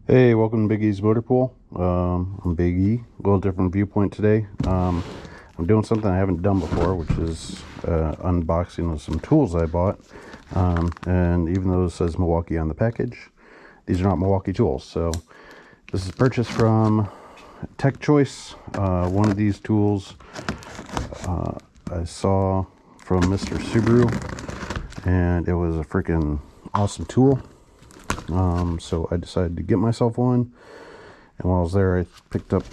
Hey, welcome to Big E's Motor Pool. I'm Big E. A little different viewpoint today. I'm doing something I haven't done before, which is unboxing of some tools I bought. And even though it says Milwaukee on the package, these are not Milwaukee tools. So this is purchased from Tech Choice. One of these tools I saw from Mr. Subaru, and it was a freaking awesome tool. So I decided to get myself one, and while I was there I picked up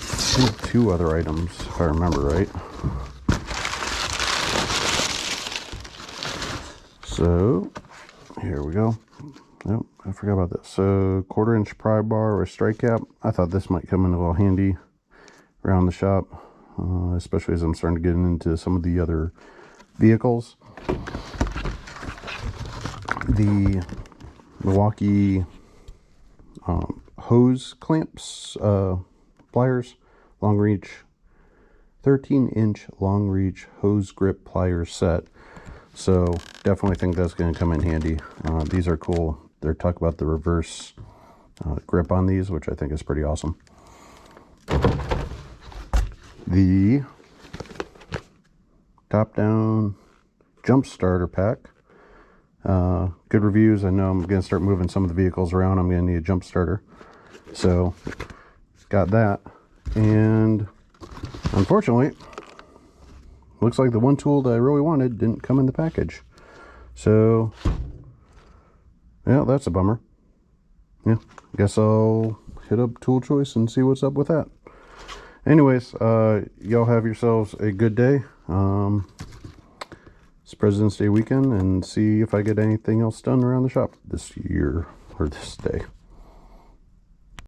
two other items, if I remember right. So here we go. Nope, I forgot about this. So 1/4-inch pry bar or strike cap. I thought this might come in a little handy around the shop, especially as I'm starting to get into some of the other vehicles. The Milwaukee hose clamps, pliers, long reach, 13-inch long reach hose grip pliers set. So definitely think that's going to come in handy. These are cool. They're talking about the reverse grip on these, which I think is pretty awesome. The top-down jump starter pack. Good reviews. I know I'm going to start moving some of the vehicles around. I'm going to need a jump starter. So, got that. And unfortunately, looks like the one tool that I really wanted didn't come in the package. So, yeah, that's a bummer. Yeah, guess I'll hit up Tool Choice and see what's up with that. Anyways, y'all have yourselves a good day. It's President's Day weekend, and see if I get anything else done around the shop this year or this day.